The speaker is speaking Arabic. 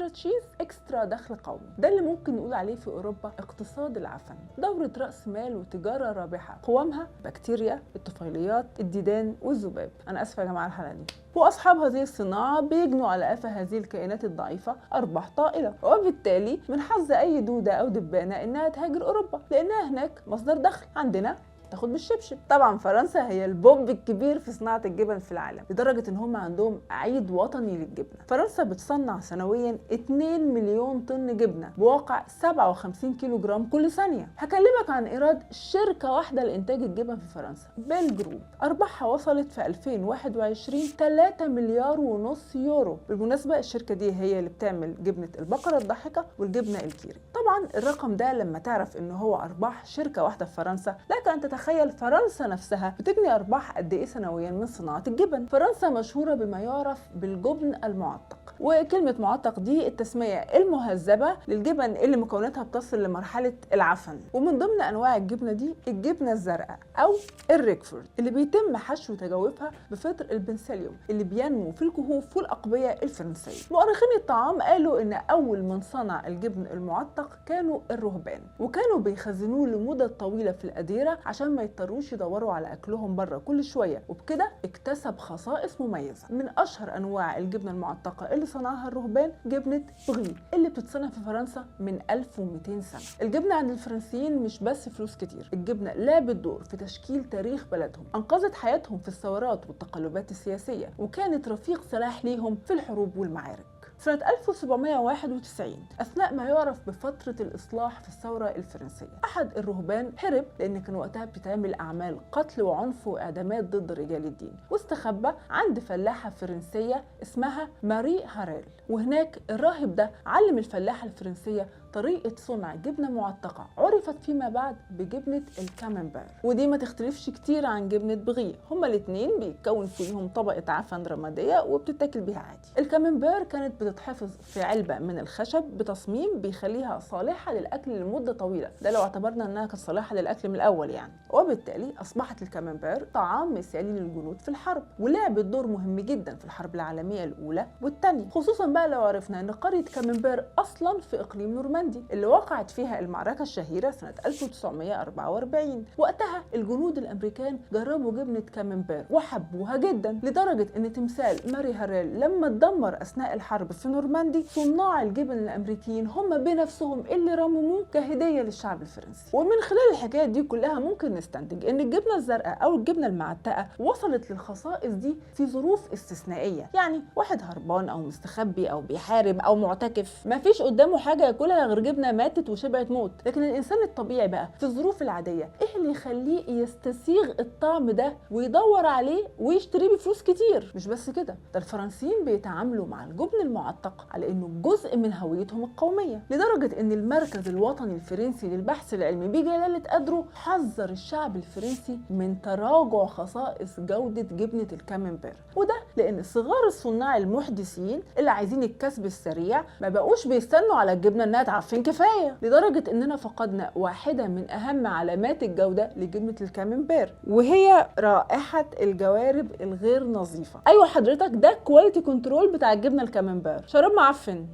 اكسترا تشيز اكسترا دخل قومي. ده اللي ممكن نقول عليه في اوروبا اقتصاد العفن، دورة راس مال وتجارة رابحة قوامها بكتيريا، الطفيليات، الديدان والذباب. انا اسفة يا جماعة الحلقة دي. واصحاب هذه الصناعة بيجنوا على قفا هذه الكائنات الضعيفة ارباح طائلة، وبالتالي من حظ اي دودة او دبانة انها تهاجر اوروبا لانها هناك مصدر دخل، عندنا تاخد بالشبشب. طبعا فرنسا هي البوب الكبير في صناعه الجبن في العالم، لدرجه ان هم عندهم عيد وطني للجبنه. فرنسا بتصنع سنويا 2 مليون طن جبنه بواقع 57 كيلو جرام كل ثانيه. هكلمك عن ايراد شركه واحده لانتاج الجبن في فرنسا، بيل جروب. ارباحها وصلت في 2021 3 مليار ونص يورو. بالمناسبه الشركه دي هي اللي بتعمل جبنه البقره الضاحكه والجبنه الكيري. طبعا الرقم ده لما تعرف ان هو ارباح شركه واحده في فرنسا، لك ان تخيل فرنسا نفسها بتجني ارباح قد ايه سنويا من صناعه الجبن. فرنسا مشهوره بما يعرف بالجبن المعتق، وكلمه معتق دي التسميه المهذبه للجبن اللي مكوناتها بتصل لمرحله العفن. ومن ضمن انواع الجبنه دي الجبنه الزرقاء او الريكفورد، اللي بيتم حشو تجاوفها بفطر البنسليوم اللي بينمو في الكهوف والأقبية الفرنسيه. مؤرخين الطعام قالوا ان اول من صنع الجبن المعتق كانوا الرهبان، وكانوا بيخزنوه لمده طويله في الاديره عشان ما يضطروش يدوروا على اكلهم بره كل شويه، وبكده اكتسب خصائص مميزه. من اشهر انواع الجبنه المعتقه اللي صنعها الرهبان جبنه بغي اللي بتتصنع في فرنسا من 1200 سنه. الجبنه عند الفرنسيين مش بس فلوس كتير، الجبنه لعبت دور في تشكيل تاريخ بلدهم، انقذت حياتهم في الثورات والتقلبات السياسيه، وكانت رفيق سلاح ليهم في الحروب والمعارك. سنة 1791 أثناء ما يعرف بفترة الإصلاح في الثورة الفرنسية، أحد الرهبان هرب لأن كان وقتها بتتعمل أعمال قتل وعنف وإعدامات ضد رجال الدين، واستخبى عند فلاحة فرنسية اسمها ماري هاريل. وهناك الراهب ده علم الفلاحة الفرنسية طريقة صنع جبنة معتقة عرفت فيما بعد بجبنة الكاممبير، ودي ما تختلفش كتير عن جبنة بغي. هما الاتنين بيتكون فيهم طبقة عفن رمادية وبتتاكل بيها عادي. الكاممبير كانت بتتحفظ في علبة من الخشب بتصميم بيخليها صالحة للأكل لمدة طويلة، ده لو اعتبرنا انها كانت صالحة للأكل من الأول يعني. وبالتالي أصبحت الكاممبير طعام مثالي للجنود في الحرب، ولعبت دور مهم جدا في الحرب العالمية الأولى والثانية، خصوصا بقى لو عرفنا ان قرية كاممبير أصلا في إقليم نورماندي اللي وقعت فيها المعركة الشهيرة سنة 1944. وقتها الجنود الأمريكان جربوا جبنة كاممبير وحبوها جدا، لدرجة ان تمثال ماري هاريل لما اتدمر أثناء الحرب في نورماندي، صناع الجبن الأمريكيين هم بنفسهم اللي رمموه كهدية للشعب الفرنسي. ومن خلال الحكاية دي كلها ممكن نستنتج ان الجبنة الزرقاء أو الجبنة المعتقة وصلت للخصائص دي في ظروف استثنائية، يعني واحد هربان أو مستخبي أو بيحارب أو معتكف مفيش قدامه حاجة ياكلها غير جبنه ماتت وشبعت موت. لكن الانسان الطبيعي بقى في الظروف العاديه ايه اللي يخليه يستسيغ الطعم ده ويدور عليه ويشتريه بفلوس كتير؟ مش بس كده، ده الفرنسيين بيتعاملوا مع الجبن المعتق على انه جزء من هويتهم القوميه، لدرجه ان المركز الوطني الفرنسي للبحث العلمي بجلاله قدره حذر الشعب الفرنسي من تراجع خصائص جوده جبنه الكاممبير. وده لان صغار الصناع المحدثين اللي عايزين الكسب السريع ما بقوش بيستنوا على الجبنه انها تعفن كفايه، لدرجه اننا فقدنا واحده من اهم علامات الجوده لجبنه الكاممبير، وهي رائحه الجوارب الغير نظيفه. ايوه حضرتك، ده كواليتي كنترول بتاع الجبنه الكاممبير، شراب معفن.